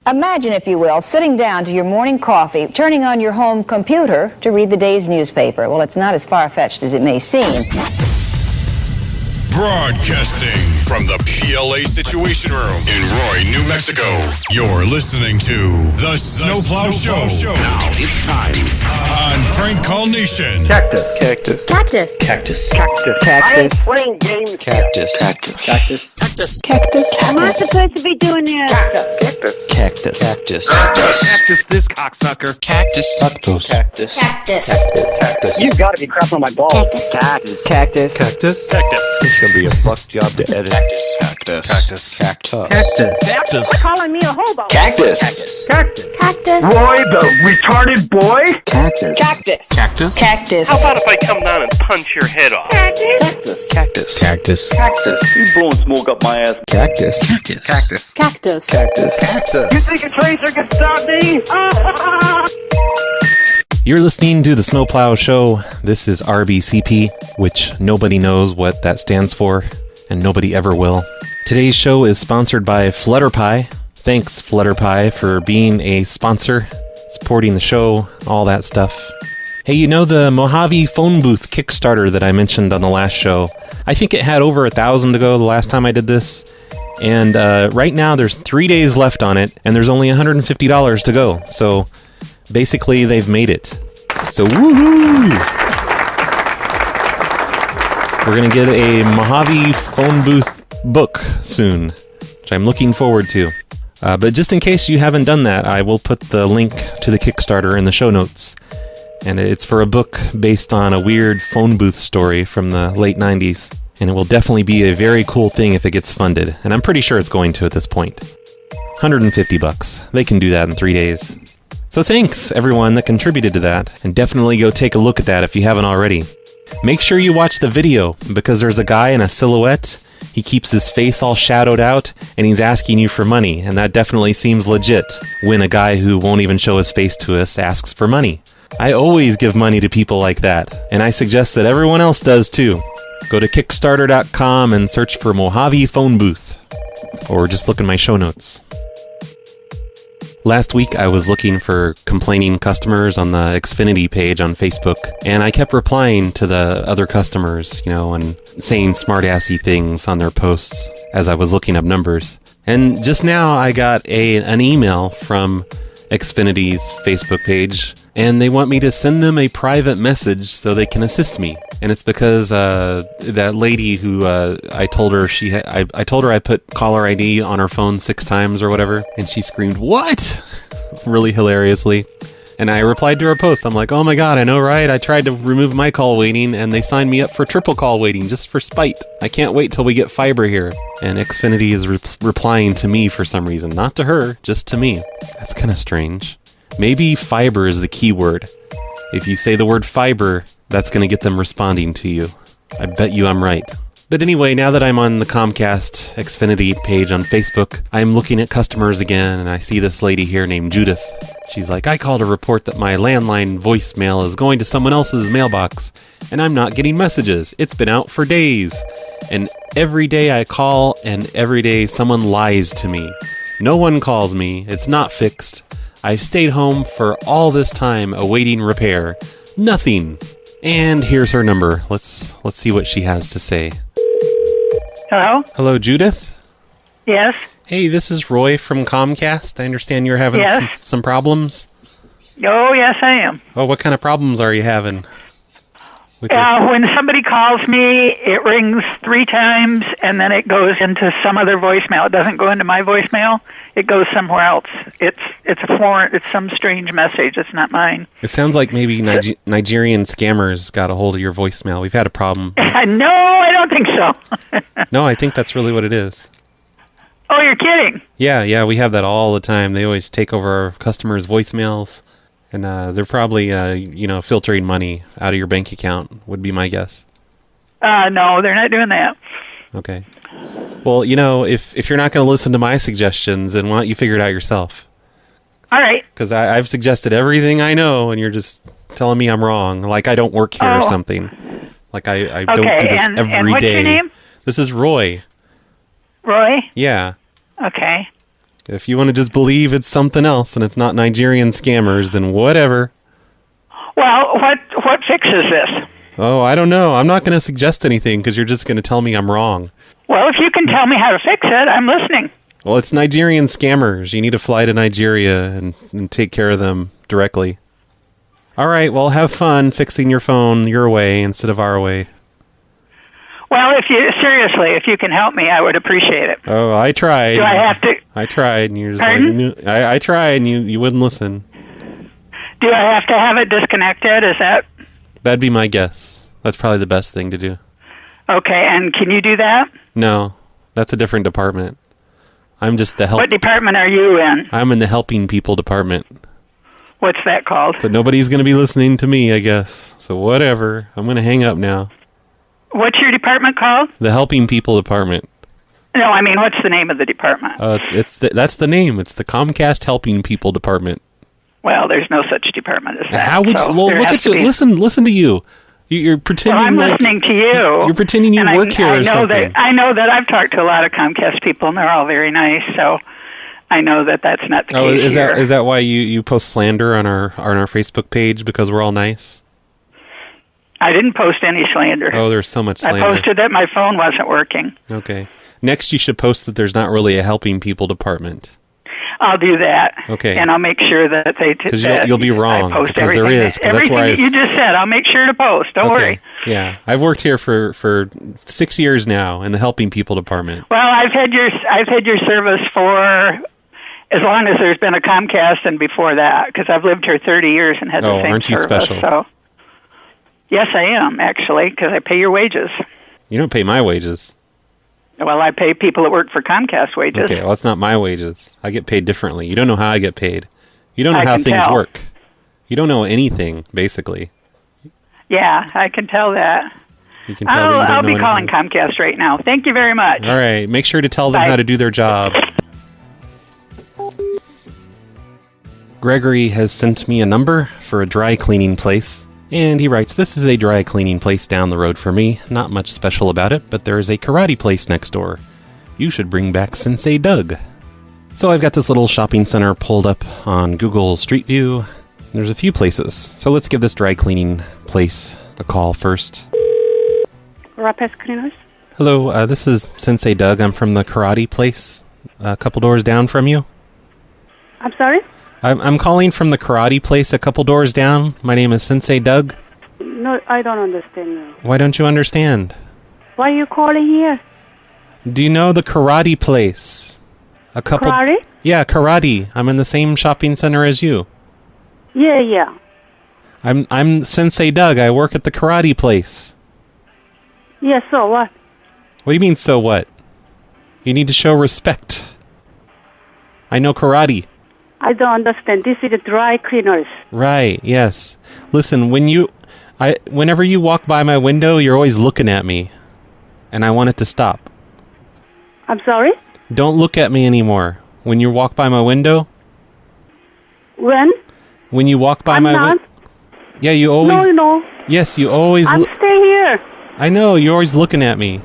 Imagine, if you will, sitting down to your morning coffee, turning on your home computer to read the day's newspaper. Well, it's not as far-fetched as it may seem. Broadcasting from the PLA Situation Room in Roy, New Mexico. You're listening to The Snowplow Show. Now it's time on Prank Call Nation. Cactus. Cactus. Cactus. Cactus. Cactus. Cactus. I am playing games. Cactus. Cactus. Cactus. Cactus. Cactus. I'm not supposed to be doing this. Cactus. Cactus. Cactus. Cactus, this cocksucker. Cactus. Cactus. Cactus. Cactus. Cactus. You've got to be crap on my balls. Cactus. Cactus. Cactus. Cactus. Cactus. This is gonna be a fuck job to edit. Cactus. Cactus. Cactus. Cactus. Cactus. Cactus. You're calling me a hobo. Cactus. Cactus. Cactus. Roy, the retarded boy. Cactus. Cactus. Cactus. Cactus. How about if I come down and punch your head off? Cactus. Cactus. Cactus. Cactus. You blowing smoke up my ass. Cactus. Cactus. Cactus. Cactus. Cactus. Cactus. You think a tracer can stop me? You're listening to The Snowplow Show. This is RBCP, which nobody knows what that stands for, and nobody ever will. Today's show is sponsored by Flutterpie. Thanks, Flutterpie, for being a sponsor, supporting the show, all that stuff. Hey, you know the Mojave phone booth Kickstarter that I mentioned on the last show? I think it had over 1,000 to go the last time I did this. And right now there's 3 days left on it, and there's only $150 to go. So basically they've made it. So woohoo! We're going to get a Mojave phone booth book soon, which I'm looking forward to. But just in case you haven't done that, I will put the link to the Kickstarter in the show notes. And it's for a book based on a weird phone booth story from the late 90s. And it will definitely be a very cool thing if it gets funded. And I'm pretty sure it's going to at this point. $150. They can do that in 3 days. So thanks, everyone that contributed to that. And definitely go take a look at that if you haven't already. Make sure you watch the video, because there's a guy in a silhouette. He keeps his face all shadowed out, and he's asking you for money. And that definitely seems legit, when a guy who won't even show his face to us asks for money. I always give money to people like that, and I suggest that everyone else does too. Go to Kickstarter.com and search for Mojave Phone Booth, or just look in my show notes. Last week I was looking for complaining customers on the Xfinity page on Facebook, and I kept replying to the other customers, and saying smartassy things on their posts as I was looking up numbers. And just now I got an email from Xfinity's Facebook page, and they want me to send them a private message so they can assist me. And it's because that lady who I told her I told her I put caller ID on her phone 6 times or whatever, and she screamed, "What?" really hilariously. And I replied to her post. I'm like, "Oh my god, I know, right? I tried to remove my call waiting, and they signed me up for triple call waiting just for spite. I can't wait till we get fiber here." And Xfinity is replying to me for some reason. Not to her, just to me. That's kind of strange. Maybe fiber is the key word. If you say the word fiber, that's going to get them responding to you. I bet you I'm right. But anyway, now that I'm on the Comcast Xfinity page on Facebook, I'm looking at customers again, and I see this lady here named Judith. She's like, "I called to report that my landline voicemail is going to someone else's mailbox, and I'm not getting messages. It's been out for days. And every day I call, and every day someone lies to me. No one calls me. It's not fixed. I've stayed home for all this time awaiting repair. Nothing." And here's her number. Let's see what she has to say. Hello? Hello, Judith? Yes? Hey, this is Roy from Comcast. I understand you're having some problems. Oh, yes, I am. Oh, what kind of problems are you having? When somebody calls me, it rings 3 times, and then it goes into some other voicemail. It doesn't go into my voicemail. It goes somewhere else. It's some strange message. It's not mine. It sounds like maybe Nigerian scammers got a hold of your voicemail. We've had a problem. No, I don't think so. No, I think that's really what it is. Oh, you're kidding? Yeah, we have that all the time. They always take over our customers' voicemails. And they're probably, filtering money out of your bank account, would be my guess. No, they're not doing that. Okay. Well, if you're not going to listen to my suggestions, then why don't you figure it out yourself? All right. Because I've suggested everything I know, and you're just telling me I'm wrong. Like I don't work here or something. Like I don't do this every day. And what's your name? This is Roy. Roy? Yeah. Okay. If you want to just believe it's something else and it's not Nigerian scammers, then whatever. Well, what fixes this? Oh, I don't know. I'm not going to suggest anything because you're just going to tell me I'm wrong. Well, if you can tell me how to fix it, I'm listening. Well, it's Nigerian scammers. You need to fly to Nigeria and take care of them directly. All right, well, have fun fixing your phone your way instead of our way. Well, if you can help me, I would appreciate it. Oh, I tried. Do I have to? I tried, and you're just Pardon? like, no. I tried, and you wouldn't listen. Do I have to have it disconnected? Is that That'd be my guess. That's probably the best thing to do. okay? And can you do that? No, that's a different department. I'm just the help. What department are you in? I'm in the helping people department. What's that called? But nobody's going to be listening to me, I guess. So whatever. I'm going to hang up now. What's your department called? The helping people department. No, I mean, what's the name of the department? That's the name. It's the Comcast helping people department. Well, there's no such department as that. How would so you? Well, there look has at to you. be- Listen to you. You're pretending. Well, I'm like, listening to you. You're pretending you and work here I or know something. I know that I've talked to a lot of Comcast people, and they're all very nice. So I know that that's not the case is here. that why you post slander on our Facebook page because we're all nice? I didn't post any slander. Oh, there's so much slander. I posted that my phone wasn't working. Okay. Next, you should post that there's not really a helping people department. I'll do that. Okay. And I'll make sure that they... Because you'll be wrong. I post Because everything, there is. 'Cause that's everything where that you just said. I'll make sure to post. Don't worry. Yeah. I've worked here for 6 years now in the helping people department. Well, I've had your service for as long as there's been a Comcast and before that, because I've lived here 30 years and had the same aren't you service. special? So, yes, I am, actually, because I pay your wages. You don't pay my wages. Well, I pay people that work for Comcast wages. Okay, well, that's not my wages. I get paid differently. You don't know how I get paid. You don't know I how can things tell. work. You don't know anything, basically. Yeah, I can tell that. You can tell that you don't I'll know be calling anything. Comcast right now. Thank you very much. All right, make sure to tell them Bye. how to do their job. Gregory has sent me a number for a dry cleaning place. And he writes, this is a dry cleaning place down the road for me. Not much special about it, but there is a karate place next door. You should bring back Sensei Doug. So I've got this little shopping center pulled up on Google Street View. There's a few places. So let's give this dry cleaning place a call first. Rapid cleaners? Hello, this is Sensei Doug. I'm from the karate place a couple doors down from you. I'm sorry? I'm calling from the karate place a couple doors down. My name is Sensei Doug. No, I don't understand you. Why don't you understand? Why are you calling here? Do you know the karate place? Karate? Yeah, karate. I'm in the same shopping center as you. Yeah. I'm Sensei Doug. I work at the karate place. Yeah, so what? What do you mean, so what? You need to show respect. I know karate. I don't understand. This is the dry cleaners. Right, yes. Listen, whenever you walk by my window, you're always looking at me. And I want it to stop. I'm sorry? Don't look at me anymore. When you walk by my window, When? when you walk by I'm my not. window. Yeah, you always. No. Yes, you always. I'm stay here. I know, you're always looking at me.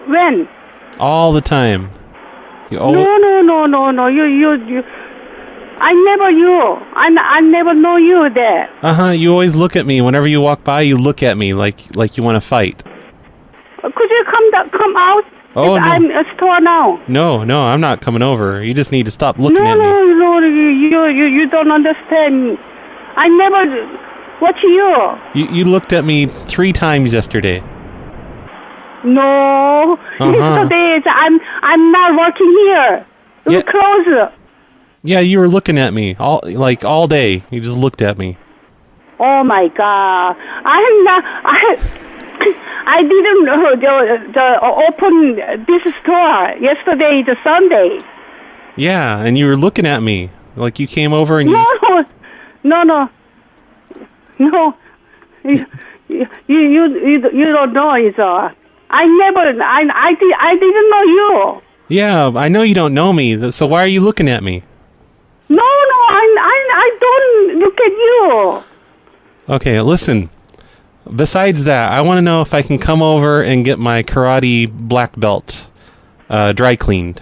When? All the time. You always. No. You. I never know you there. You always look at me. Whenever you walk by, you look at me like you want to fight. Could you come out? Oh, no. I'm at store now. No, I'm not coming over. You just need to stop looking at me. No, you don't understand. I never watch you. You looked at me 3 times yesterday. No, yesterday I'm not working here. Yeah. It's closed. Yeah, you were looking at me all day. You just looked at me. Oh my God! I didn't know the open this store yesterday. The Sunday. Yeah, and you were looking at me like you came over and you. No. You don't know it. I didn't know you. Yeah, I know you don't know me. So why are you looking at me? No, I don't look at you. Okay, listen. Besides that, I want to know if I can come over and get my karate black belt dry cleaned.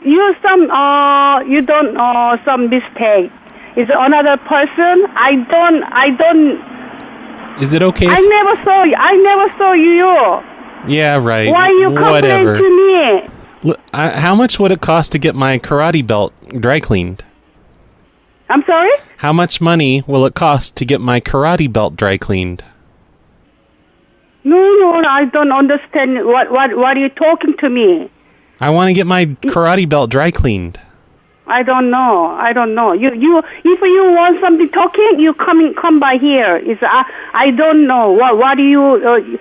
you don't some mistake. It's another person. I don't. Is it okay? I never saw you. Yeah, right. Why you complain to me? How much would it cost to get my karate belt dry cleaned? I'm sorry? How much money will it cost to get my karate belt dry cleaned? No, I don't understand. What are you talking to me? I want to get my karate belt dry cleaned. I don't know. You if you want something talking, you come by here. I don't know. What do you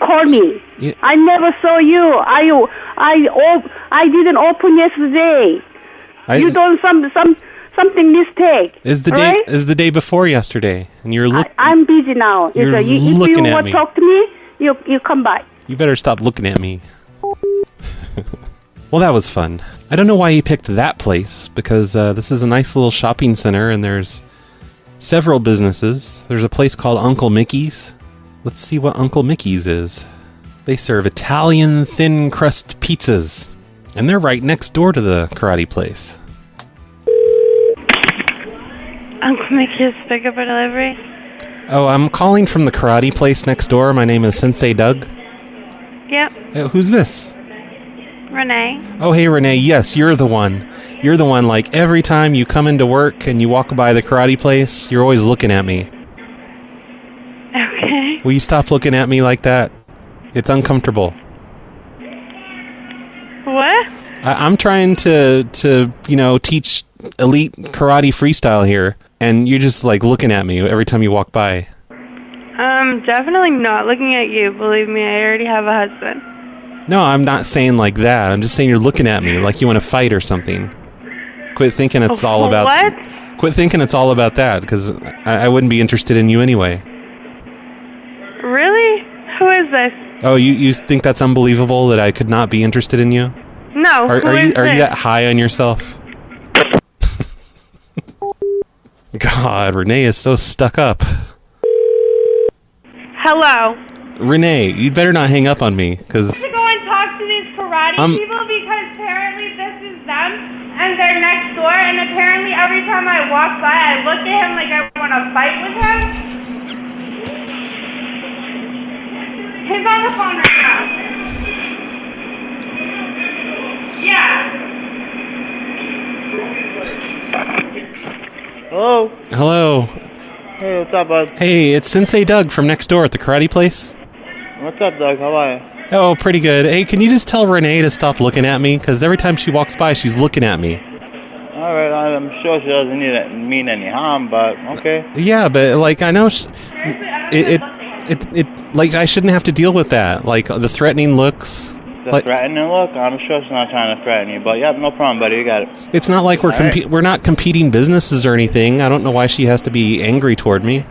call me? Yeah. I never saw you. I didn't open yesterday. You done something mistake. Is the day before yesterday, and you're looking. I'm busy now. You're if you looking at want me. to talk to me, you come by. You better stop looking at me. Well, that was fun. I don't know why he picked that place, because this is a nice little shopping center, and there's several businesses. There's a place called Uncle Mickey's. Let's see what Uncle Mickey's is. They serve Italian thin crust pizzas, and they're right next door to the karate place. Uncle Mickey's pickup or delivery? Oh, I'm calling from the karate place next door. My name is Sensei Doug. Yep. Who's this? Renee. Oh, hey, Renee. Yes, you're the one. You're the one, like, every time you come into work and you walk by the karate place, you're always looking at me. Okay. Will you stop looking at me like that? It's uncomfortable. What? I'm trying to teach elite karate freestyle here, and you're just, like, looking at me every time you walk by. Definitely not looking at you. Believe me, I already have a husband. No, I'm not saying like that. I'm just saying you're looking at me like you want to fight or something. Quit thinking it's all about... What? Quit thinking it's all about that, because I wouldn't be interested in you anyway. Really? Who is this? Oh, you think that's unbelievable that I could not be interested in you? No, Are who is you this? that high on yourself? God, Renee is so stuck up. Hello. Renee, you'd better not hang up on me, because... To go and talk to these karate people because apparently this is them and they're next door, and apparently every time I walk by I look at him like I want to fight with him. He's on the phone right now. Yeah. Hello. Hello. Hey, what's up, bud? Hey, it's Sensei Doug from next door at the karate place. What's up, Doug? How are you? Oh, pretty good. Hey, can you just tell Renee to stop looking at me? Because every time she walks by, she's looking at me. All right, I'm sure she doesn't mean any harm, but okay. Yeah, but like I know, it like I shouldn't have to deal with that. Like the threatening looks. The threatening look? I'm sure she's not trying to threaten you, but yep, no problem, buddy. You got it. It's not like we're not competing businesses or anything. I don't know why she has to be angry toward me.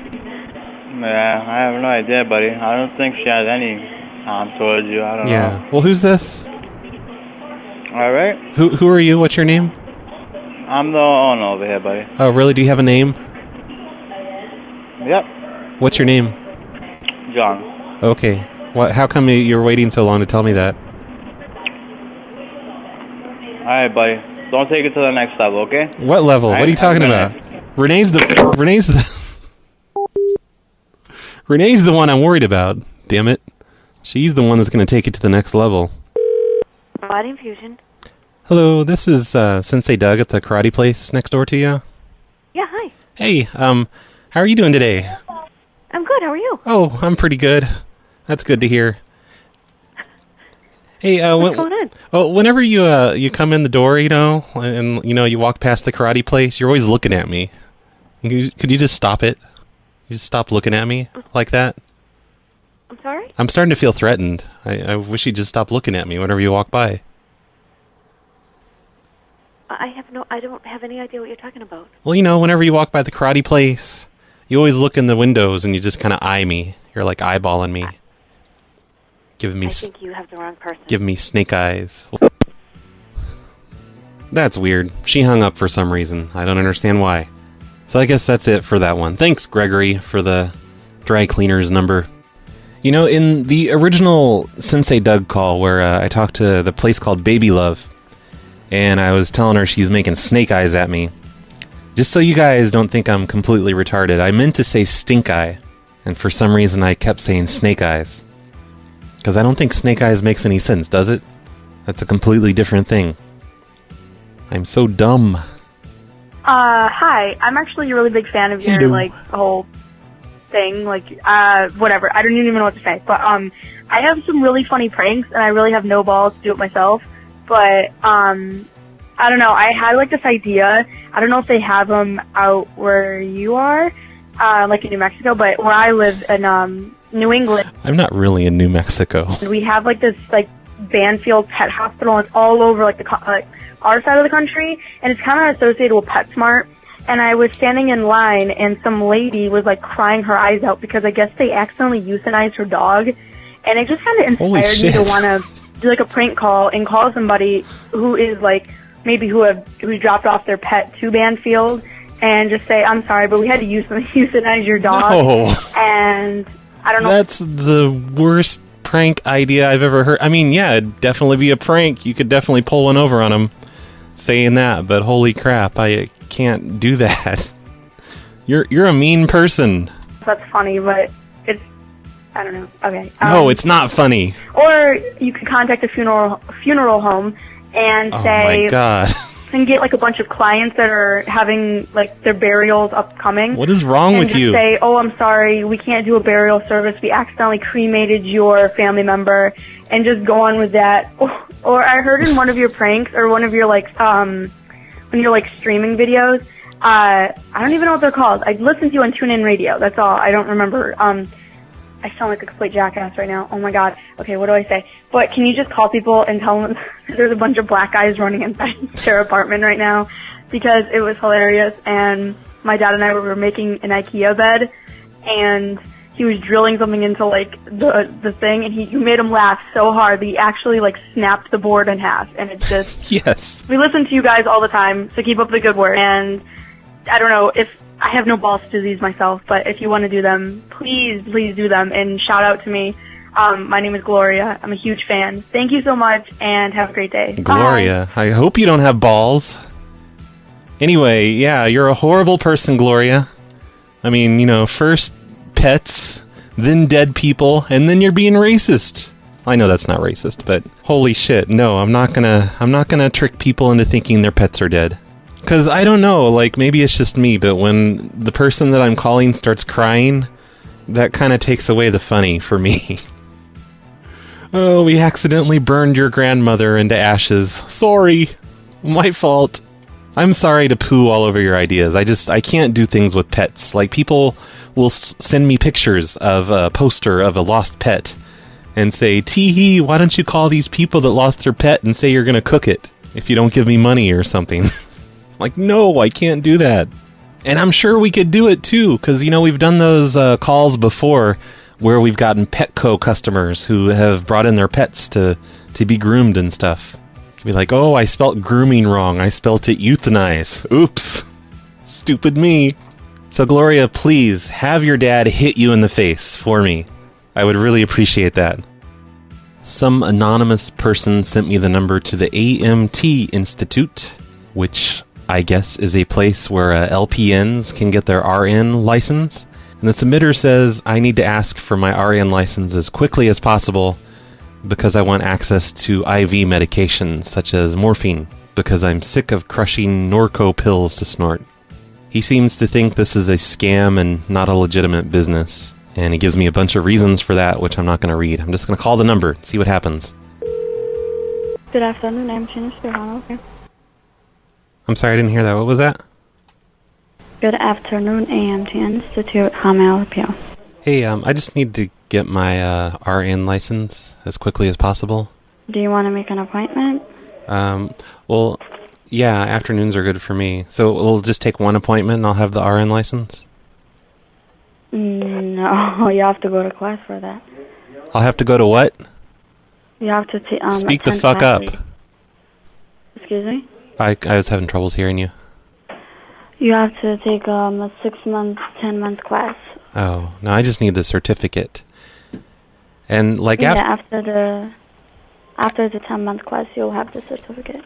Yeah, I have no idea, buddy. I don't think she has any harm towards you. I don't know. Yeah. Well, who's this? All right. Who are you? What's your name? I'm the owner over here, buddy. Oh, really? Do you have a name? Yep. What's your name? John. Okay. What? How come you're waiting so long to tell me that? All right, buddy. Don't take it to the next level, okay? What level? What are you talking about? Renee's the Renee's the one I'm worried about. Damn it. She's the one that's going to take it to the next level. Body infusion. Hello, this is Sensei Doug at the karate place next door to you. Yeah, hi. Hey, how are you doing today? I'm good. How are you? Oh, I'm pretty good. That's good to hear. Hey, what's going on? Oh, whenever you come in the door, and you walk past the karate place, you're always looking at me. Could you just stop it? You just stop looking at me like that? I'm sorry? I'm starting to feel threatened. I wish you'd just stop looking at me whenever you walk by. I don't have any idea what you're talking about. Well, whenever you walk by the karate place, you always look in the windows and you just kind of eye me. You're like eyeballing me. Giving me I think you have the wrong person. Giving me snake eyes. That's weird. She hung up for some reason. I don't understand why. So I guess that's it for that one. Thanks, Gregory, for the dry cleaner's number. In the original Sensei Doug call where I talked to the place called Baby Love, and I was telling her she's making snake eyes at me. Just so you guys don't think I'm completely retarded, I meant to say stink eye, and for some reason I kept saying snake eyes. Because I don't think snake eyes makes any sense, does it? That's a completely different thing. I'm so dumb. Hi. I'm actually a really big fan of your, whole thing. Whatever. I don't even know what to say. But, I have some really funny pranks, and I really have no balls to do it myself. But, I don't know. I had, this idea. I don't know if they have them out where you are, in New Mexico, but where I live in, New England. I'm not really in New Mexico. We have, this, Banfield Pet Hospital. It's all over, our side of the country, and it's kind of associated with PetSmart. And I was standing in line, and some lady was, crying her eyes out because I guess they accidentally euthanized her dog. And it just kind of inspired me to want to do, a prank call and call somebody who is, maybe who dropped off their pet to Banfield and just say, I'm sorry, but we had to euthanize your dog. No. And I don't know. That's the worst prank idea I've ever heard. I mean, yeah, it'd definitely be a prank. You could definitely pull one over on them saying that, but holy crap, I can't do that. You're a mean person. That's funny, but it's, I don't know. Okay. No, it's not funny. Or you could contact a funeral home and say, oh my God. And get a bunch of clients that are having their burials upcoming. What is wrong with you? And just say, oh, I'm sorry, we can't do a burial service. We accidentally cremated your family member, and just go on with that. Or I heard in one of your pranks or one of your when you're streaming videos. I don't even know what they're called. I listened to you on TuneIn Radio. That's all. I don't remember. I sound like a complete jackass right now. Oh my God. Okay, what do I say? But can you just call people and tell them there's a bunch of black guys running inside their apartment right now? Because it was hilarious, and my dad and I were making an IKEA bed, and he was drilling something into the thing, and he made him laugh so hard that he actually snapped the board in half. And it's just yes. We listen to you guys all the time, so keep up the good work. And I don't know if I have no balls to do these myself, but if you want to do them, please do them, and shout out to me. My name is Gloria. I'm a huge fan. Thank you so much, and have a great day. Gloria, Bye. I hope you don't have balls. Anyway, yeah, you're a horrible person, Gloria. I mean, first pets, then dead people, and then you're being racist. I know that's not racist, but holy shit, no, I'm not gonna trick people into thinking their pets are dead. Because I don't know, maybe it's just me, but when the person that I'm calling starts crying, that kind of takes away the funny for me. Oh, we accidentally burned your grandmother into ashes. Sorry. My fault. I'm sorry to poo all over your ideas. I can't do things with pets. People will send me pictures of a poster of a lost pet and say, tee-hee, why don't you call these people that lost their pet and say you're going to cook it if you don't give me money or something? No, I can't do that. And I'm sure we could do it too, because, we've done those calls before where we've gotten Petco customers who have brought in their pets to be groomed and stuff. Be like, oh, I spelt grooming wrong. I spelt it euthanize. Oops. Stupid me. So, Gloria, please have your dad hit you in the face for me. I would really appreciate that. Some anonymous person sent me the number to the AT&T Institute, which I guess is a place where LPNs can get their RN license. And the submitter says I need to ask for my RN license as quickly as possible because I want access to IV medication such as morphine because I'm sick of crushing Norco pills to snort. He seems to think this is a scam and not a legitimate business. And he gives me a bunch of reasons for that, which I'm not going to read. I'm just going to call the number and see what happens. Good afternoon, I'm Janice Serrano. I'm sorry, I didn't hear that. What was that? Good afternoon, AMT Institute. How may I help you? Hey, I just need to get my RN license as quickly as possible. Do you want to make an appointment? Well, yeah, afternoons are good for me. So we'll just take one appointment and I'll have the RN license? No, you have to go to class for that. I'll have to go to what? You have to speak the fuck up. Excuse me? I was having troubles hearing you. You have to take a 6-month, 10-month class. Oh, no, I just need the certificate. And after the 10-month class, you'll have the certificate.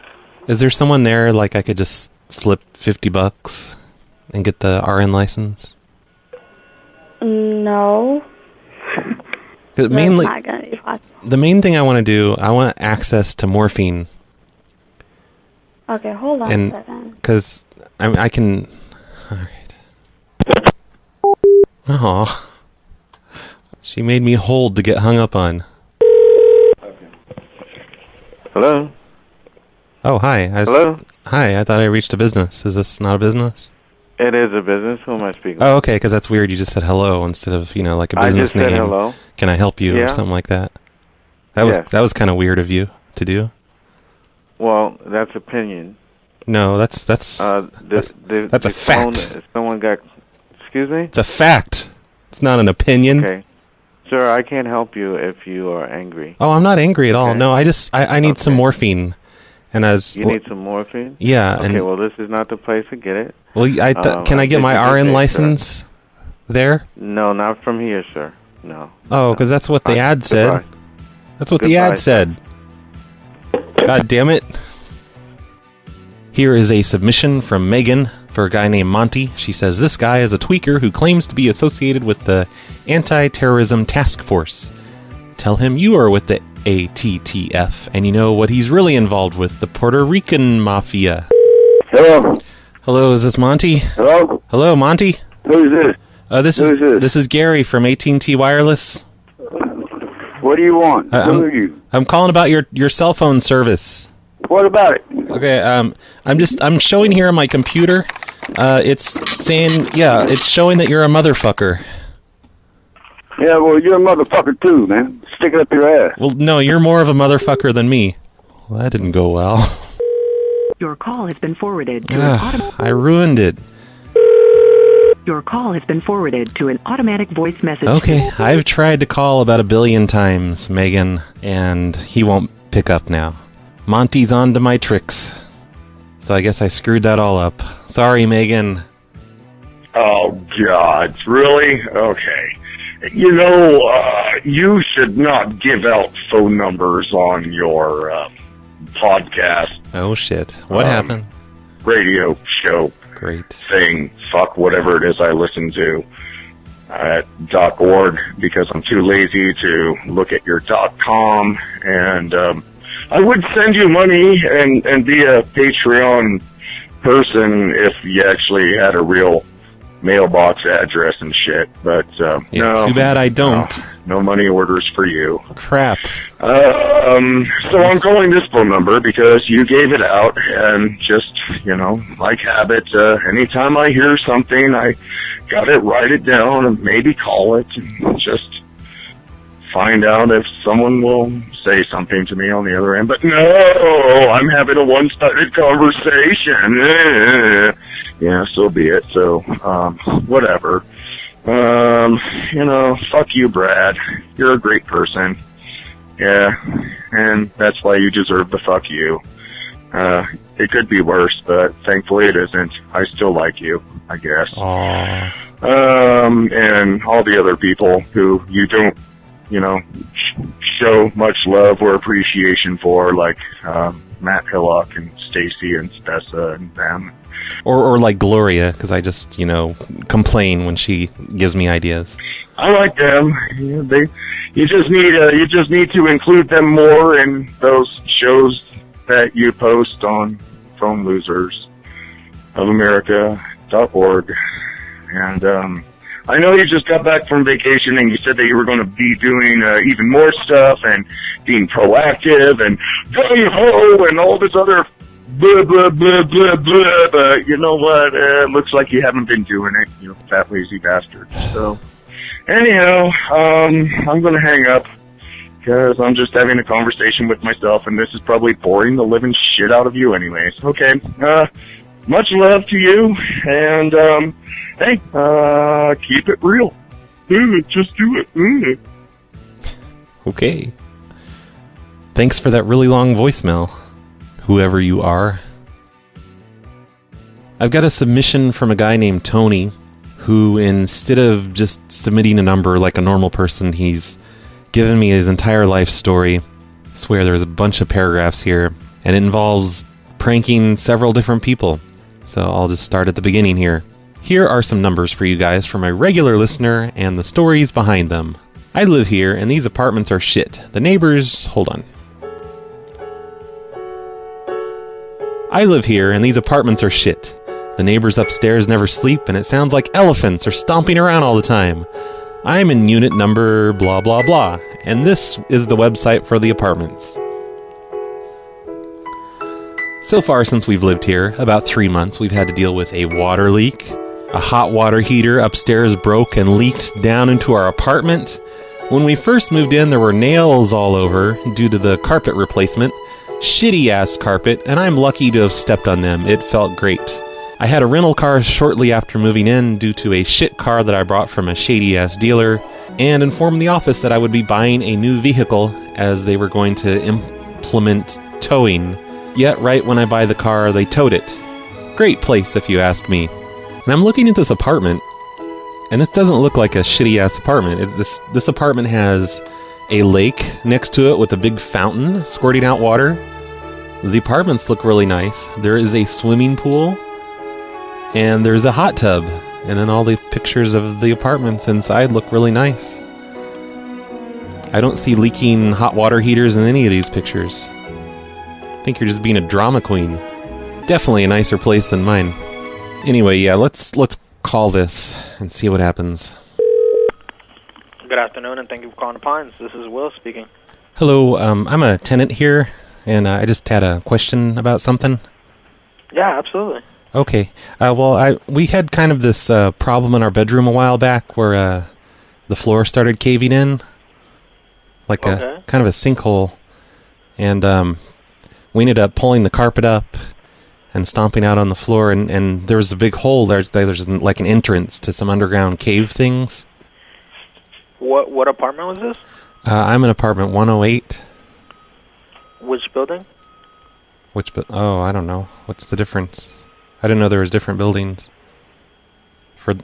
Is there someone there, like, I could just slip $50 and get the RN license? No. Mainly, That's not gonna be possible. the main thing I want to do, I want access to morphine. Okay, hold on a second. Because I can... Alright. Aw. She made me hold to get hung up on. Hello? Oh, hi. Hello? Hi, I thought I reached a business. Is this not a business? It is a business. Who am I speaking with? Oh, okay, because that's weird. You just said hello instead of, like a business name. I just said hello. Can I help you or something like that? That was kind of weird of you to do. Well, that's opinion. No, that's a fact. Someone got... Excuse me? It's a fact. It's not an opinion. Okay. Sir, I can't help you if you are angry. Oh, I'm not angry at all. No, I need some morphine. And You need some morphine? Yeah. Okay, well, this is not the place to get it. Well, can I get my RN license there? No, not from here, sir. No. Oh, because that's what the ad said. That's what the ad said. God damn it. Here is a submission from Megan for a guy named Monty. She says, this guy is a tweaker who claims to be associated with the Anti-Terrorism Task Force. Tell him you are with the ATTF, and you know what he's really involved with, the Puerto Rican Mafia. Hello? Hello, is this Monty? Hello? Hello, Monty? Who is this? This is Gary from AT&T Wireless. What do you want? Who are you? I'm calling about your cell phone service. What about it? Okay, I'm showing here on my computer. It's saying, it's showing that you're a motherfucker. Yeah, well, you're a motherfucker too, man. Stick it up your ass. Well, no, you're more of a motherfucker than me. Well, that didn't go well. Your call has been forwarded to an I ruined it. Your call has been forwarded to an automatic voice message. Okay, I've tried to call about 1 billion times, Megan, and he won't pick up now. Monty's on to my tricks. So I guess I screwed that all up. Sorry, Megan. Oh, God. Really? Okay. You should not give out phone numbers on your podcast. Oh, shit. What happened? Radio show. Great. Thing. Fuck whatever it is I listen to at .org because I'm too lazy to look at your .com. And I would send you money and be a Patreon person if you actually had a real mailbox address and shit, but no. Too bad I don't. No money orders for you. Crap. So I'm calling this phone number because you gave it out, and just, like habit, anytime I hear something, I gotta write it down and maybe call it and just find out if someone will say something to me on the other end. But no, I'm having a one-sided conversation. Yeah, so be it. So, whatever. Fuck you, Brad. You're a great person. Yeah, and that's why you deserve the fuck you. It could be worse, but thankfully it isn't. I still like you, I guess. Aww. And all the other people who you don't, show much love or appreciation for, like Matt Hillock and Stacy and Stessa and them. Or like Gloria, because I just, complain when she gives me ideas. I like them. You just need to include them more in those shows that you post on Phone Losers of America.org. And I know you just got back from vacation and you said that you were going to be doing even more stuff and being proactive and gung-ho and all this other blah, blah, blah, blah, blah. But you know what? It looks like you haven't been doing it, you fat, lazy bastard. So, anyhow, I'm going to hang up because I'm just having a conversation with myself, and this is probably boring the living shit out of you anyways. Okay, much love to you, and, hey, keep it real. Just do it. Okay. Thanks for that really long voicemail, whoever you are. I've got a submission from a guy named Tony, who instead of just submitting a number like a normal person, he's given me his entire life story. I swear there's a bunch of paragraphs here, and it involves pranking several different people. So I'll just start at the beginning here. Here are some numbers for you guys for my regular listener and the stories behind them. I live here and these apartments are shit. The neighbors... Hold on. I live here and these apartments are shit. The neighbors upstairs never sleep and it sounds like elephants are stomping around all the time. I'm in unit number blah blah blah, and this is the website for the apartments. So far since we've lived here, about 3 months, we've had to deal with a water leak. A hot water heater upstairs broke and leaked down into our apartment. When we first moved in, there were nails all over due to the carpet replacement. Shitty ass carpet, and I'm lucky to have stepped on them. It felt great. I had a rental car shortly after moving in due to a shit car that I brought from a shady-ass dealer, and informed the office that I would be buying a new vehicle as they were going to implement towing. Yet right when I buy the car, they towed it. Great place, if you ask me. And I'm looking at this apartment, and it doesn't look like a shitty-ass apartment. This apartment has a lake next to it with a big fountain squirting out water. The apartments look really nice. There is a swimming pool. And there's a hot tub, and then all the pictures of the apartments inside look really nice. I don't see leaking hot water heaters in any of these pictures. I think you're just being a drama queen. Definitely a nicer place than mine. Anyway, yeah, let's call this and see what happens. Good afternoon, and thank you for calling the Pines. This is Will speaking. Hello, I'm a tenant here, and I just had a question about something. Yeah, absolutely. Okay. We had kind of this problem in our bedroom a while back where the floor started caving in, like a kind of a sinkhole, and we ended up pulling the carpet up and stomping out on the floor, and there was a big hole. There's like an entrance to some underground cave things. What apartment was this? I'm in apartment 108. Which building? I don't know. What's the difference? I didn't know there was different buildings.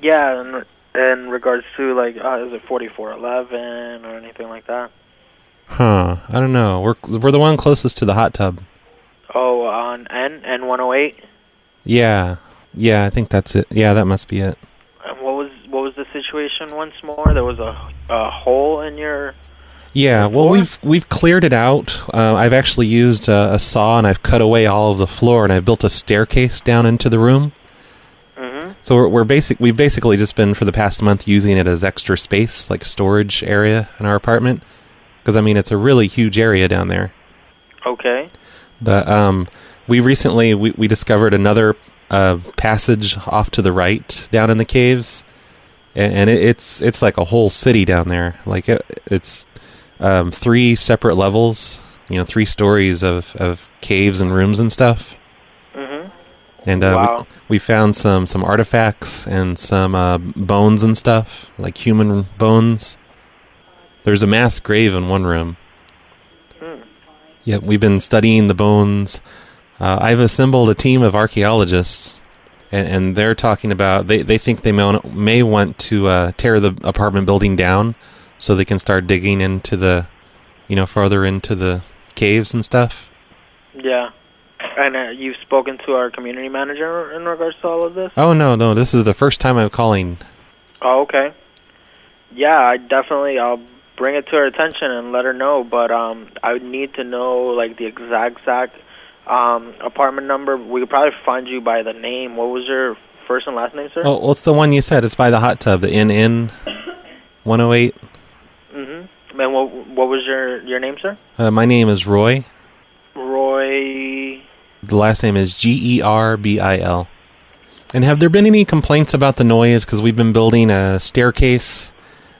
Yeah, in regards to, like, is it 4411 or anything like that? Huh, I don't know. We're the one closest to the hot tub. Oh, on N108? Yeah, I think that's it. Yeah, that must be it. And what was the situation once more? There was a hole in your... Yeah, well, we've cleared it out. I've actually used a saw, and I've cut away all of the floor, and I've built a staircase down into the room. Mm-hmm. So we've basically just been for the past month using it as extra space, like storage area in our apartment. Because I mean, it's a really huge area down there. Okay. But we recently we discovered another passage off to the right down in the caves, and it's like a whole city down there. Like it's 3 separate levels, 3 stories of caves and rooms and stuff. Mm-hmm. And wow. we found some artifacts and some bones and stuff, like human bones. There's a mass grave in one room. Yeah, we've been studying the bones. I've assembled a team of archaeologists, and they're talking about they think they may want to tear the apartment building down so they can start digging into the, farther into the caves and stuff. Yeah. And you've spoken to our community manager in regards to all of this? Oh, no, this is the first time I'm calling. Oh, okay. Yeah, I'll bring it to her attention and let her know, but I would need to know, like, the exact apartment number. We could probably find you by the name. What was your first and last name, sir? Oh, what's the one you said? It's by the hot tub, the NN 108. Mm-hmm. And what was your name, sir? My name is Roy. Roy. The last name is Gerbil. And have there been any complaints about the noise? Because we've been building a staircase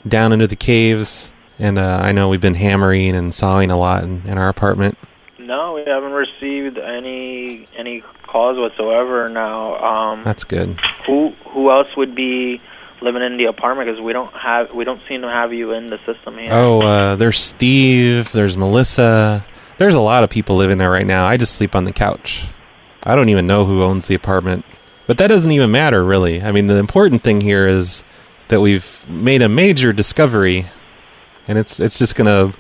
down into the caves, and I know we've been hammering and sawing a lot in our apartment. No, we haven't received any calls whatsoever. Now, that's good. Who else would be living in the apartment? Because we don't seem to have you in the system here. Oh, there's Steve. There's Melissa. There's a lot of people living there right now. I just sleep on the couch. I don't even know who owns the apartment, but that doesn't even matter really. I mean, the important thing here is that we've made a major discovery, and it's just gonna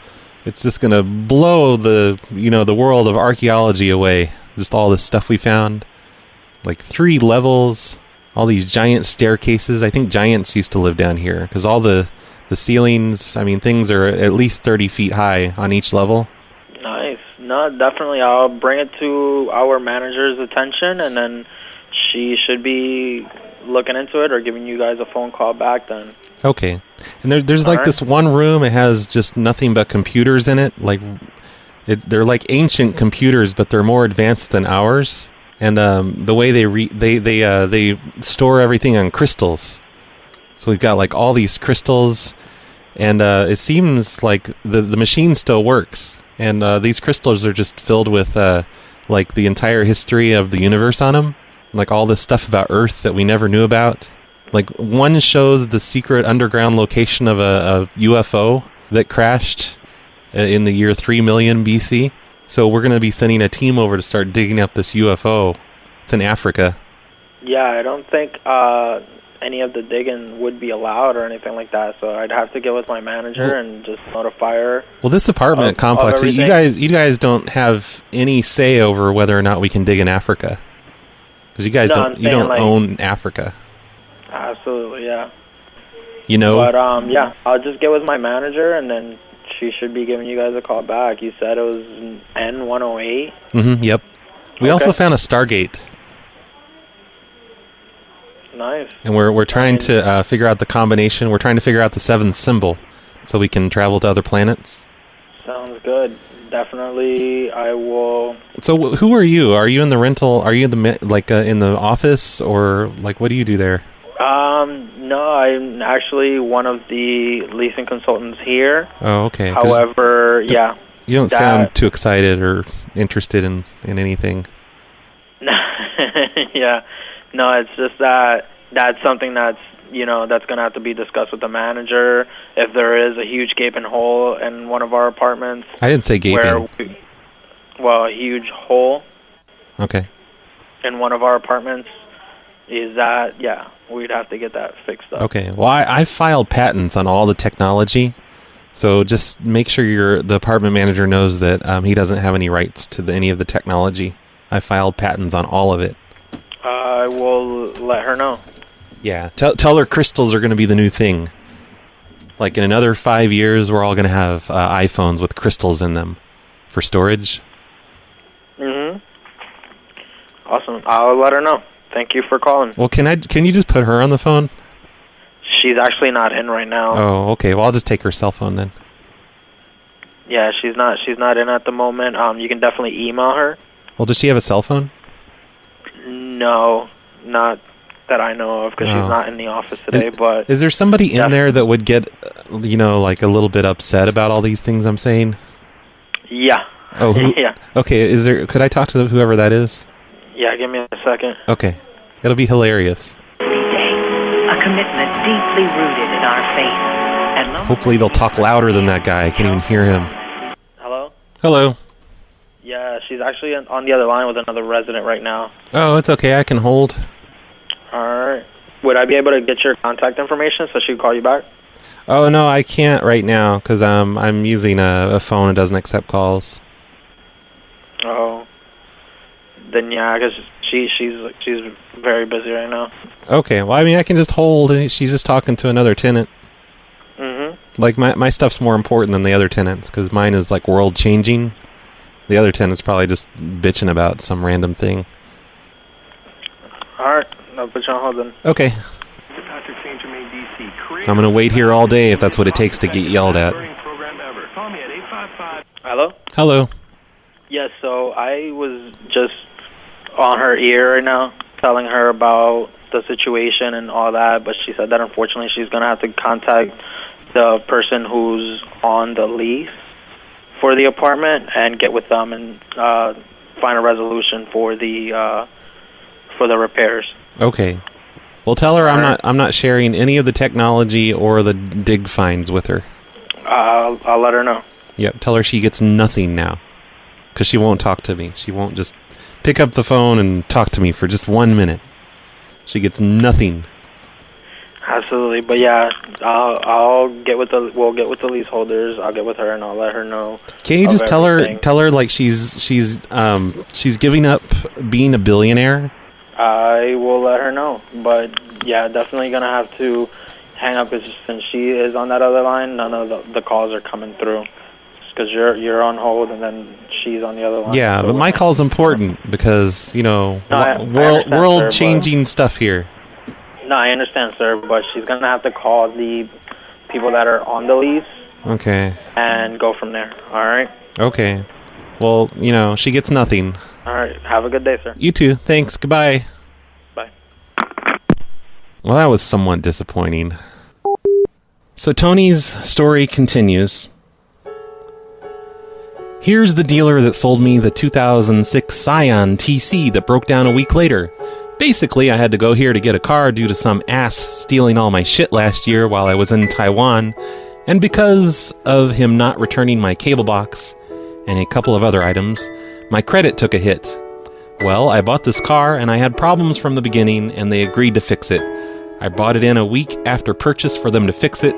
blow the world of archaeology away. Just all this stuff we found. Like 3 levels, all these giant staircases. I think giants used to live down here because all the ceilings, I mean, things are at least 30 feet high on each level. Nice. No, definitely. I'll bring it to our manager's attention, and then she should be looking into it or giving you guys a phone call back then. Okay. And there's like this one room. It has just nothing but computers in it. Like they're like ancient computers, but they're more advanced than ours. And the way they store everything on crystals. So we've got like all these crystals, and it seems like the machine still works. And these crystals are just filled with like the entire history of the universe on them. Like all this stuff about Earth that we never knew about. Like one shows the secret underground location of a UFO that crashed in the year 3 million BC. So we're going to be sending a team over to start digging up this UFO. It's in Africa. Yeah, I don't think any of the digging would be allowed or anything like that. So I'd have to get with my manager and just notify her. Well, this apartment complex, you guys don't have any say over whether or not we can dig in Africa. Because you guys don't own Africa. Absolutely, yeah. You know? But yeah, I'll just get with my manager, and then she should be giving you guys a call back. You said it was N108? Mm-hmm, yep. We also found a Stargate. Nice. And we're trying to figure out the combination. We're trying to figure out the 7th symbol so we can travel to other planets. Sounds good. Definitely, I will. So who are you? Are you in the rental? Are you in the in the office, or like what do you do there? No, I'm actually one of the leasing consultants here. Oh, okay. However, yeah. You don't sound too excited or interested in anything. Yeah. No, it's just that's something that's going to have to be discussed with the manager. If there is a huge gaping hole in one of our apartments. I didn't say gaping. A huge hole. Okay. In one of our apartments. Is that, yeah, we'd have to get that fixed up. Okay. Well, I filed patents on all the technology. So just make sure the apartment manager knows that he doesn't have any rights to any of the technology. I filed patents on all of it. I will let her know. Yeah, tell her crystals are going to be the new thing. Like in another 5 years, we're all going to have iPhones with crystals in them for storage. Mm-hmm. Awesome. I'll let her know. Thank you for calling. Well, can you just put her on the phone? She's actually not in right now. Oh, okay. Well, I'll just take her cell phone then. Yeah, she's not in at the moment. You can definitely email her. Well, does she have a cell phone? No, not that I know of, because she's not in the office today. But is there somebody in there that would get, like a little bit upset about all these things I'm saying? Yeah. Oh, yeah. Okay. Could I talk to whoever that is? Yeah, give me a second. Okay, it'll be hilarious. A commitment deeply rooted in our faith. And hopefully they'll talk louder than that guy. I can't even hear him. Hello? Hello. Yeah, she's actually on the other line with another resident right now. Oh, it's okay. I can hold. All right. Would I be able to get your contact information so she could call you back? Oh, no, I can't right now because I'm using a phone that doesn't accept calls. Oh. Then, yeah, because she's very busy right now. Okay, well, I mean, I can just hold, and she's just talking to another tenant. Mm-hmm. Like, my stuff's more important than the other tenants because mine is, like, world-changing. The other tenant's probably just bitching about some random thing. All right. I'll put you on hold then. Okay. I'm going to wait here all day if that's what it takes to get yelled at. Hello? Hello. Yes, so I was just on her ear right now, telling her about the situation and all that, but she said that unfortunately she's going to have to contact the person who's on the lease for the apartment and get with them and find a resolution for the repairs. Okay. Well, tell her I'm not sharing any of the technology or the dig finds with her. I'll let her know. Yep, tell her she gets nothing now. Because she won't talk to me. She won't just pick up the phone and talk to me for just 1 minute. She gets nothing. Absolutely, but yeah, we'll get with the leaseholders. I'll get with her and I'll let her know. Can't you just tell her like she's giving up being a billionaire? I will let her know, but yeah, definitely gonna have to hang up because since she is on that other line, none of the calls are coming through. Because you're on hold and then she's on the other line. Yeah, so but my call's important because I world changing stuff here. No, I understand, sir, but she's going to have to call the people that are on the lease. Okay. And go from there, all right? Okay. Well, she gets nothing. All right, have a good day, sir. You too. Thanks. Goodbye. Bye. Well, that was somewhat disappointing. So Tony's story continues. Here's the dealer that sold me the 2006 Scion TC that broke down a week later. Basically, I had to go here to get a car due to some ass stealing all my shit last year while I was in Taiwan, and because of him not returning my cable box and a couple of other items, my credit took a hit. Well, I bought this car and I had problems from the beginning and they agreed to fix it. I bought it in a week after purchase for them to fix it,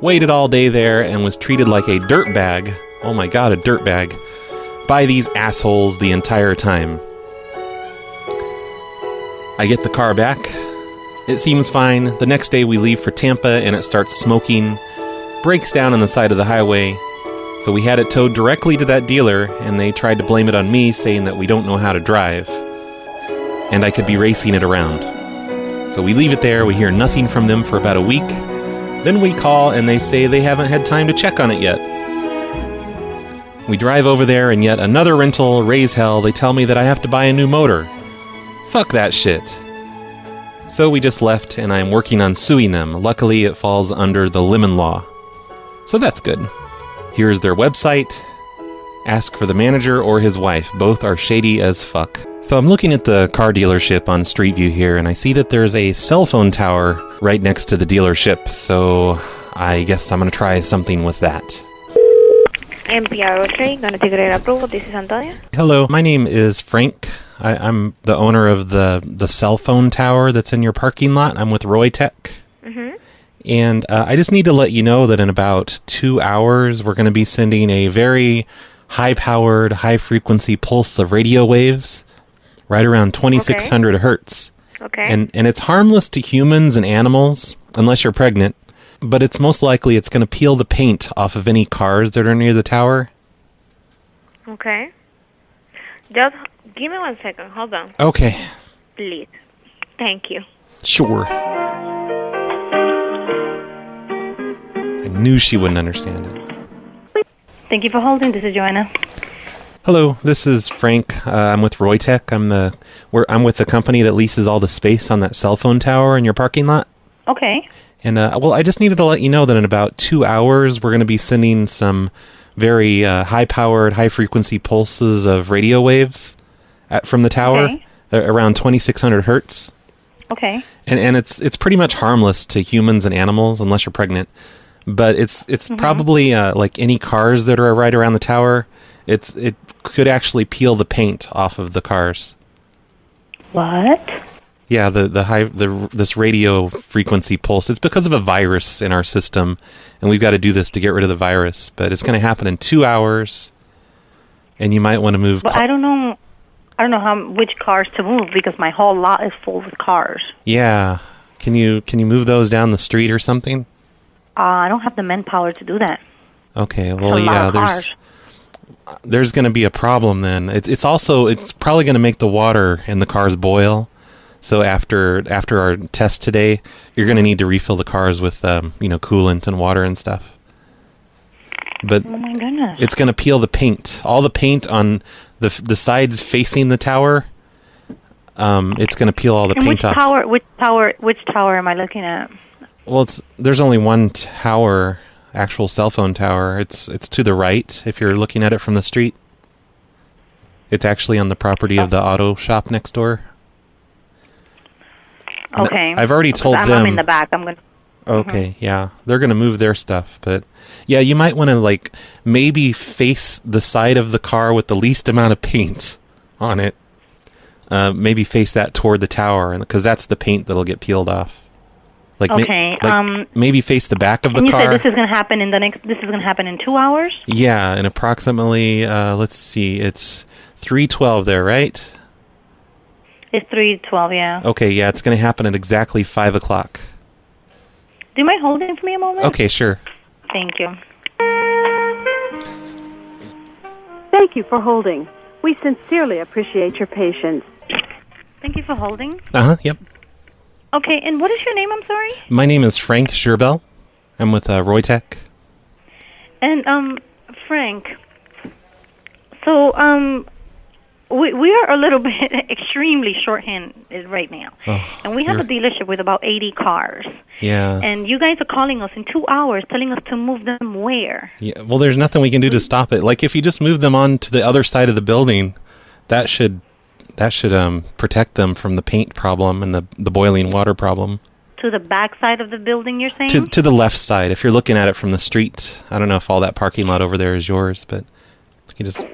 waited all day there and was treated like a dirtbag. Oh my god, a dirtbag. By these assholes the entire time. I get the car back. It seems fine. The next day we leave for Tampa and it starts smoking. Breaks down on the side of the highway. So we had it towed directly to that dealer and they tried to blame it on me, saying that we don't know how to drive. And I could be racing it around. So we leave it there. We hear nothing from them for about a week. Then we call and they say they haven't had time to check on it yet. We drive over there and yet another rental, raise hell. They tell me that I have to buy a new motor. Fuck that shit. So we just left and I'm working on suing them. Luckily it falls under the Lemon Law. So that's good. Here's their website. Ask for the manager or his wife. Both are shady as fuck. So I'm looking at the car dealership on Street View here and I see that there's a cell phone tower right next to the dealership. So I guess I'm going to try something with that. This is Antonia. Hello, my name is Frank. I'm the owner of the cell phone tower that's in your parking lot. I'm with Roy Tech. Mm-hmm. And I just need to let you know that in about 2 hours, we're going to be sending a very high-powered, high-frequency pulse of radio waves, right around 2600 hertz. Okay. And it's harmless to humans and animals, unless you're pregnant. But it's most likely it's going to peel the paint off of any cars that are near the tower. Okay. Just give me 1 second. Hold on. Okay. Please. Thank you. Sure. I knew she wouldn't understand it. Thank you for holding. This is Joanna. Hello, this is Frank. I'm with Roy Tech. I'm with the company that leases all the space on that cell phone tower in your parking lot. Okay. And, I just needed to let you know that in about 2 hours, we're going to be sending some very high-powered, high-frequency pulses of radio waves from the tower, around 2600 hertz. Okay. And it's pretty much harmless to humans and animals, unless you're pregnant. But it's probably like any cars that are right around the tower. It could actually peel the paint off of the cars. What? Yeah, this radio frequency pulse. It's because of a virus in our system, and we've got to do this to get rid of the virus. But it's going to happen in 2 hours, and you might want to move. But I don't know which cars to move because my whole lot is full with cars. Yeah, can you move those down the street or something? I don't have the manpower to do that. Okay, well, yeah, there's going to be a problem then. It's probably going to make the water in the cars boil. So after our test today, you're going to need to refill the cars with coolant and water and stuff. But oh my goodness, it's going to peel the paint, all the paint on the sides facing the tower. It's going to peel all the paint off. Which tower am I looking at? Well, there's only one tower, actual cell phone tower. It's to the right if you're looking at it from the street. It's actually on the property of the auto shop next door. Okay. I've already told them. I'm in the back. I'm going to... Okay, yeah. They're going to move their stuff. But, yeah, you might want to, maybe face the side of the car with the least amount of paint on it. Maybe face that toward the tower, because that's the paint that'll get peeled off. Like, Okay. maybe face the back of the and you car. said this is going to happen in This is going to happen in 2 hours. Yeah, in approximately. Let's see. It's 3:12 there, right? It's 3:12. Yeah. Okay. Yeah, it's going to happen at exactly 5 o'clock. Do you mind holding for me a moment? Okay, sure. Thank you. Thank you for holding. We sincerely appreciate your patience. Thank you for holding. Yep. Okay, and what is your name? I'm sorry. My name is Frank Scherbel. I'm with Roytech. And Frank. So we are a little bit extremely shorthanded right now, and we have a dealership with about 80 cars. Yeah. And you guys are calling us in 2 hours, telling us to move them where? Yeah. Well, there's nothing we can do to stop it. Like if you just move them on to the other side of the building, that should protect them from the paint problem and the boiling water problem. To the back side of the building, you're saying? To the left side, if you're looking at it from the street. I don't know if all that parking lot over there is yours, but you just.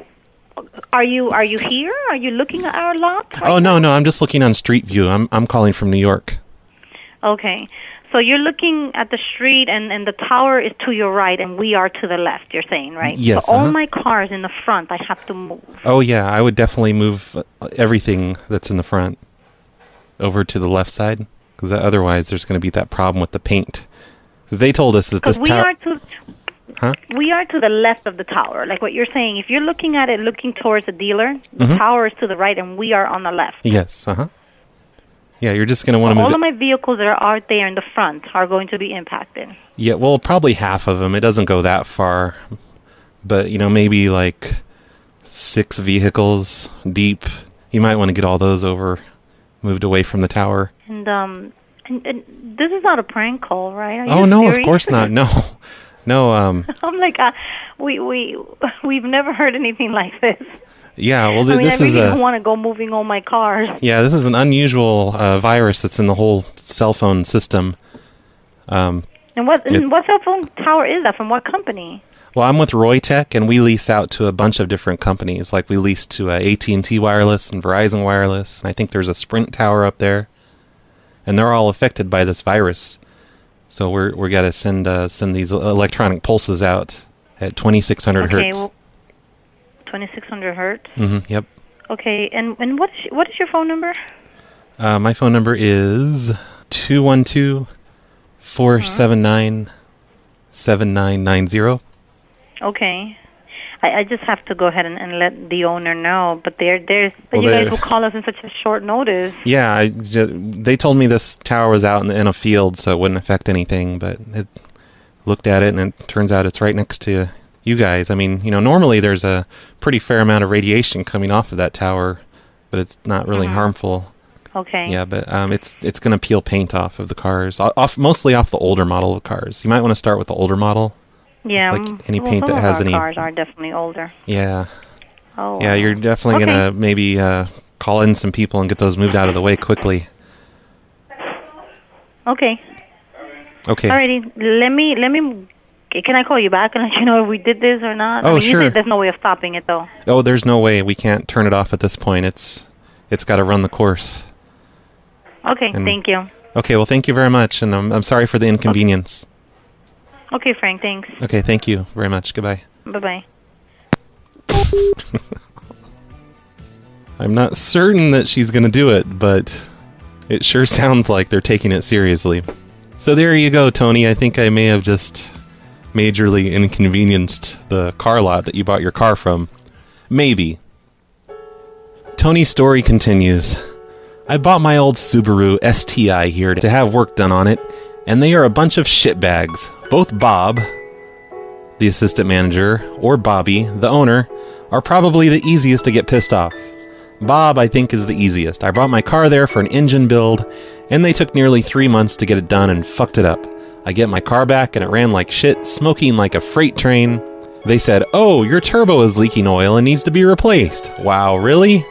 Are you here? Are you looking at our lot? Oh no, I'm just looking on Street View. I'm calling from New York. Okay. So you're looking at the street, and the tower is to your right, and we are to the left, you're saying, right? Yes, So all my cars in the front, I have to move. Oh, yeah, I would definitely move everything that's in the front over to the left side, because otherwise there's going to be that problem with the paint. They told us that this tower... We are to the left of the tower. Like what you're saying, if you're looking at it looking towards the dealer, the tower is to the right, and we are on the left. Yes, Yeah, you're just going to want to move all of my vehicles that are out there in the front are going to be impacted. Yeah, well, probably half of them. It doesn't go that far. But, maybe like 6 vehicles deep. You might want to get all those moved away from the tower. And this is not a prank call, right? Oh, no, of course not. No. No, I'm like, we've never heard anything like this. Yeah, well, I this really is don't want to go moving all my cars. Yeah, this is an unusual virus that's in the whole cell phone system. And what cell phone tower is that? From what company? Well, I'm with Roytech, and we lease out to a bunch of different companies. Like we lease to AT&T Wireless and Verizon Wireless, and I think there's a Sprint tower up there, and they're all affected by this virus. So we're got to send these electronic pulses out at 2600 hertz. Well, 2600 hertz. Yep. Okay, and what is your phone number? My phone number is 212-479-7990. Okay. I just have to go ahead and let the owner know, but you guys will call us in such a short notice. Yeah, they told me this tower was out in a field, so it wouldn't affect anything, but it looked at it, and it turns out it's right next to you guys. I mean, normally there's a pretty fair amount of radiation coming off of that tower, but it's not really harmful. Okay. Yeah, but it's going to peel paint off of the cars, mostly off the older model of cars. You might want to start with the older model. Yeah, like any paint that has any. Cars are definitely older. Yeah. Oh. Yeah, you're definitely gonna maybe call in some people and get those moved out of the way quickly. Okay. Okay. Alrighty. Let me. Can I call you back and let you know if we did this or not? Oh, sure. You said there's no way of stopping it, though. Oh, there's no way. We can't turn it off at this point. It's got to run the course. Okay. Thank you. Okay. Well, thank you very much, and I'm sorry for the inconvenience. Okay, Frank, thanks. Okay, thank you very much. Goodbye. Bye-bye. I'm not certain that she's going to do it, but it sure sounds like they're taking it seriously. So there you go, Tony. I think I may have just majorly inconvenienced the car lot that you bought your car from. Maybe. Tony's story continues. I bought my old Subaru STI here to have work done on it, and they are a bunch of shitbags. Both Bob, the assistant manager, or Bobby, the owner, are probably the easiest to get pissed off. Bob, I think, is the easiest. I brought my car there for an engine build, and they took nearly 3 months to get it done and fucked it up. I get my car back, and it ran like shit, smoking like a freight train. They said, "Oh, your turbo is leaking oil and needs to be replaced." Wow, really?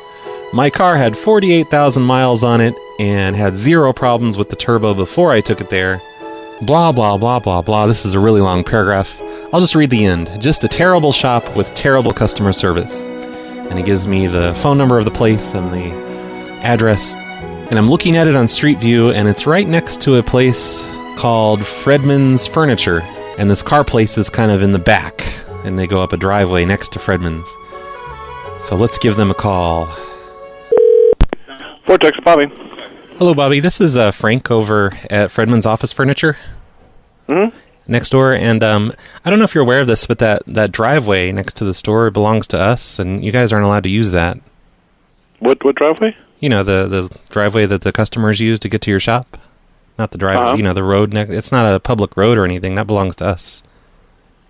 My car had 48,000 miles on it and had 0 problems with the turbo before I took it there. Blah, blah, blah, blah, blah. This is a really long paragraph. I'll just read the end. Just a terrible shop with terrible customer service. And he gives me the phone number of the place and the address. And I'm looking at it on Street View, and it's right next to a place called Fredman's Furniture, and this car place is kind of in the back, and they go up a driveway next to Fredman's. So let's give them a call. Vortex, Bobby. Hello, Bobby. This is Frank over at Fredman's Office Furniture. Mm-hmm. Next door, and I don't know if you're aware of this, but that driveway next to the store belongs to us, and you guys aren't allowed to use that. What driveway? You know, the driveway that the customers use to get to your shop. Not the driveway, you know, the road. It's not a public road or anything. That belongs to us.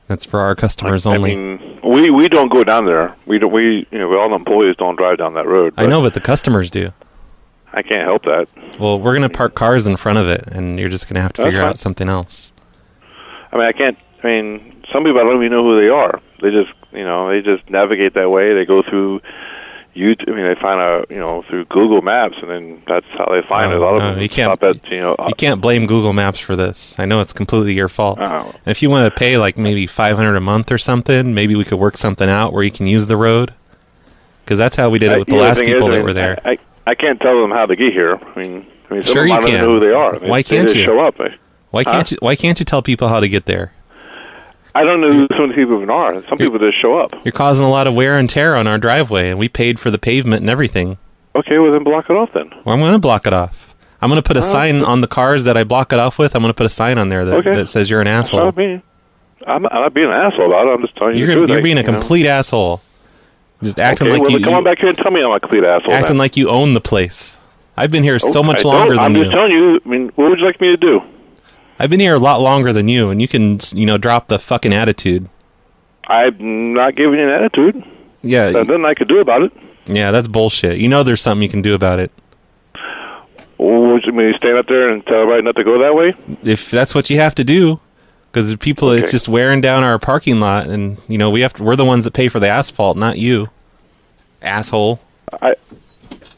That's for our customers only. I mean, we don't go down there. We all the employees don't drive down that road. I know, but the customers do. I can't help that. Well, we're going to park cars in front of it, and you're just going to have to figure out something else. I mean, some people I don't even know who they are. They just navigate that way. They go through YouTube. I mean, they find through Google Maps, and then that's how they find it. A lot of them stop at, you can't blame Google Maps for this. I know it's completely your fault. Oh. If you want to pay like maybe $500 a month or something, maybe we could work something out where you can use the road. Because that's how we did it with the last people that were there. I can't tell them how to get here. I mean, sure you I don't can. know who they are. Why can't they just you show up? Why can't you tell people how to get there? I don't know who some of the people even are. Some people just show up. You're causing a lot of wear and tear on our driveway, and we paid for the pavement and everything. Okay, well then block it off then. Well, I'm going to block it off. I'm going to put a sign on the cars that I block it off with. I'm going to put a sign on there that says you're an asshole. I'm not being an asshole about it. I'm just telling you the truth. You're being a complete asshole. Just acting like you... come on back here and tell me I'm a complete asshole. Acting like you own the place. I've been here so much longer than you. I'm just telling you, I mean, what would you like me to do? I've been here a lot longer than you, and you can, drop the fucking attitude. I'm not giving you an attitude. Yeah. There's nothing I could do about it. Yeah, that's bullshit. You know there's something you can do about it. Would you mean stand up there and tell everybody not to go that way? If that's what you have to do. Because people, it's just wearing down our parking lot, and, we're the ones that pay for the asphalt, not you. Asshole. I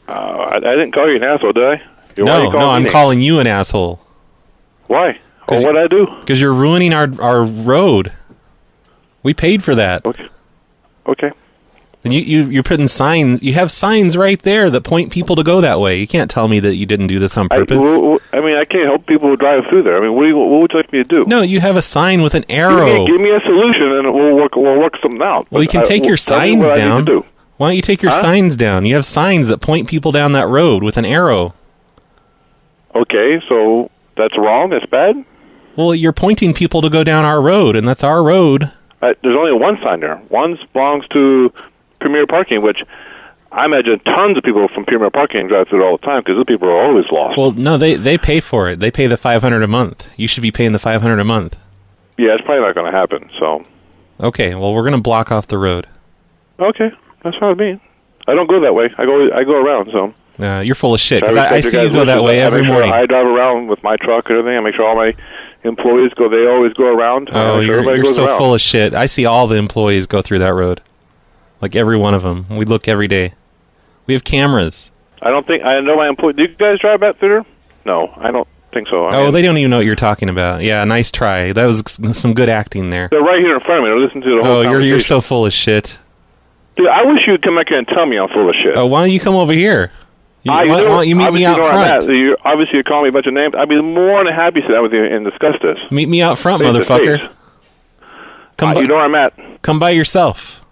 didn't call you an asshole, did I? No, I'm calling you an asshole. Why? Well, what did I do? Because you're ruining our road. We paid for that. Okay. And you're putting signs. You have signs right there that point people to go that way. You can't tell me that you didn't do this on purpose. I can't help people who drive through there. I mean, what would you like me to do? No, you have a sign with an arrow. Give me a solution, and we'll work something out. Well, you can take your signs down. Why don't you take your signs down? You have signs that point people down that road with an arrow. Okay, so that's wrong? That's bad? Well, you're pointing people to go down our road, and that's our road. There's only one sign there. One belongs to Premier Parking, which I imagine tons of people from Premier Parking drive through it all the time because those people are always lost. Well, no, they pay for it. They pay the $500 a month. You should be paying the $500 a month. Yeah, it's probably not going to happen, so... Okay, well, we're going to block off the road. Okay, that's what I mean. I don't go that way. I go around, so... You're full of shit, because I see you go that way every morning. I drive around with my truck and everything. I make sure all my employees they always go around. Oh, you're so full of shit. I see all the employees go through that road. Like every one of them. We look every day. We have cameras. I know my employees. Do you guys drive back through there? No, I don't think so. They don't even know what you're talking about. Yeah, nice try. That was some good acting there. They're right here in front of me. They're listening to the whole conversation. You're so full of shit. Dude, I wish you'd come back here and tell me I'm full of shit. Oh, why don't you come over here? Why don't you meet me out front? Obviously, you call me a bunch of names. I'd be more than happy to sit down with you and discuss this. Meet me out front, motherfucker. You know where I'm at. Come by yourself.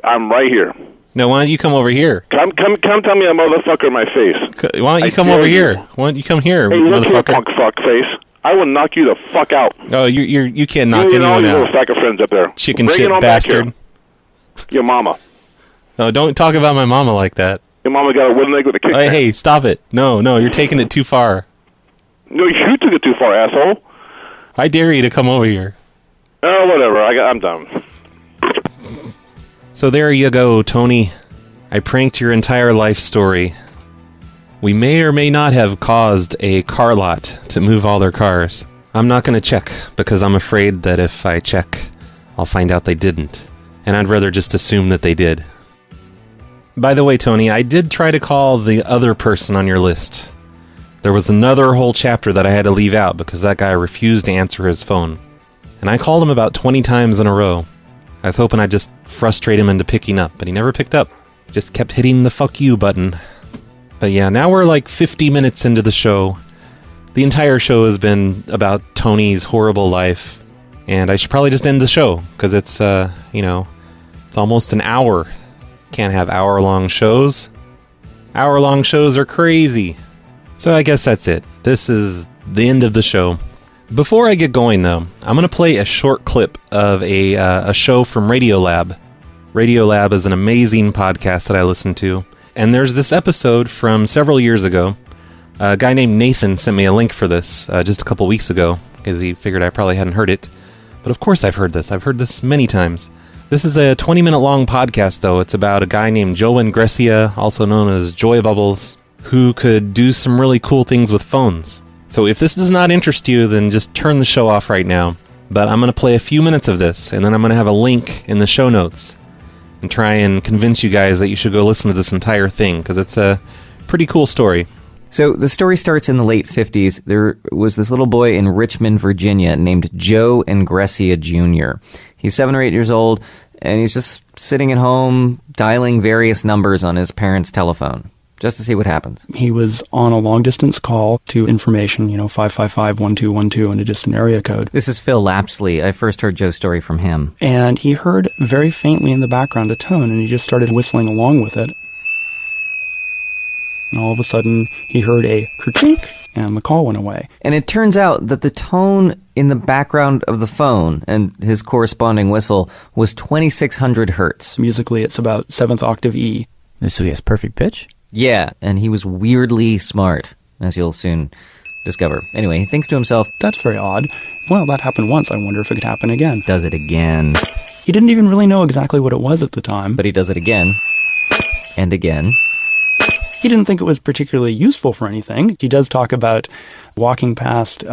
I'm right here. No, why don't you come over here? Come tell me a motherfucker in my face. Why don't you come over here? Why don't you come here, hey, motherfucker? Look here, punk fuck face. I will knock you the fuck out. Oh, you can't knock anyone out. You little sack of friends up there. Chicken shit bastard. Your mama. No, don't talk about my mama like that. Your mama got a wooden leg with a kick. Hey, stop it. No, you're taking it too far. No, you took it too far, asshole. I dare you to come over here. Oh, whatever. I'm done. So there you go, Tony. I pranked your entire life story. We may or may not have caused a car lot to move all their cars. I'm not going to check, because I'm afraid that if I check, I'll find out they didn't. And I'd rather just assume that they did. By the way, Tony, I did try to call the other person on your list. There was another whole chapter that I had to leave out because that guy refused to answer his phone. And I called him about 20 times in a row. I was hoping I'd just frustrate him into picking up, but he never picked up. He just kept hitting the fuck you button. But yeah, now we're like 50 minutes into the show. The entire show has been about Tony's horrible life, and I should probably just end the show, because it's, it's almost an hour. Can't have hour-long shows. Hour-long shows are crazy. So I guess that's it. This is the end of the show. Before I get going, though, I'm going to play a short clip of a show from Radiolab. Radiolab is an amazing podcast that I listen to, and there's this episode from several years ago. A guy named Nathan sent me a link for this just a couple weeks ago, because he figured I probably hadn't heard it. But of course I've heard this. I've heard this many times. This is a 20-minute long podcast, though. It's about a guy named Joe Ingressia, also known as Joy Bubbles, who could do some really cool things with phones. So if this does not interest you, then just turn the show off right now. But I'm going to play a few minutes of this, and then I'm going to have a link in the show notes and try and convince you guys that you should go listen to this entire thing, because it's a pretty cool story. So the story starts in the late 50s. There was this little boy in Richmond, Virginia, named Joe Ingressia Jr. He's 7 or 8 years old, and he's just sitting at home dialing various numbers on his parents' telephone, just to see what happens. He was on a long-distance call to information, 555-1212 in a distant area code. This is Phil Lapsley. I first heard Joe's story from him. And he heard very faintly in the background a tone, and he just started whistling along with it. And all of a sudden, he heard a kerchink, and the call went away. And it turns out that the tone in the background of the phone and his corresponding whistle was 2600 hertz. Musically, it's about 7th octave E. So he has perfect pitch? Yeah, and he was weirdly smart, as you'll soon discover. Anyway, he thinks to himself, that's very odd. Well, that happened once. I wonder if it could happen again. Does it again. He didn't even really know exactly what it was at the time. But he does it again. And again. He didn't think it was particularly useful for anything. He does talk about walking past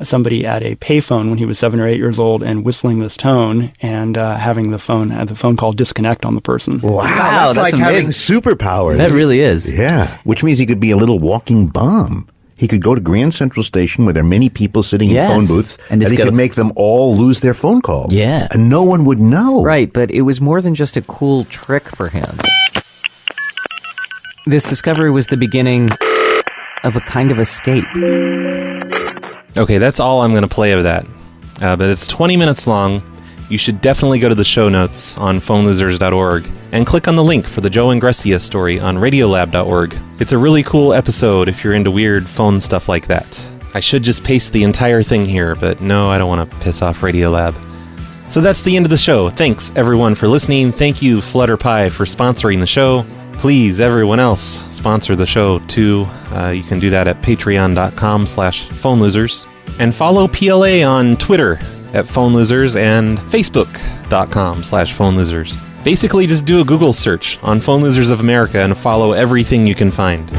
somebody at a payphone when he was 7 or 8 years old and whistling this tone and having the phone call disconnect on the person. Wow, that's like amazing. Having superpowers. That really is. Yeah, which means he could be a little walking bomb. He could go to Grand Central Station where there are many people sitting in phone booths, and he could make them all lose their phone calls. Yeah. And no one would know. Right, but it was more than just a cool trick for him. This discovery was the beginning of a kind of escape. Okay, that's all I'm going to play of that. But it's 20 minutes long. You should definitely go to the show notes on phonelosers.org and click on the link for the Joe Ingressia story on radiolab.org. It's a really cool episode if you're into weird phone stuff like that. I should just paste the entire thing here, but no, I don't want to piss off Radiolab. So that's the end of the show. Thanks, everyone, for listening. Thank you, Flutterpie, for sponsoring the show. Please, everyone else, sponsor the show, too. You can do that at patreon.com/phonelosers. And follow PLA on Twitter at phonelosers and facebook.com/phonelosers. Basically, just do a Google search on Phone Losers of America and follow everything you can find.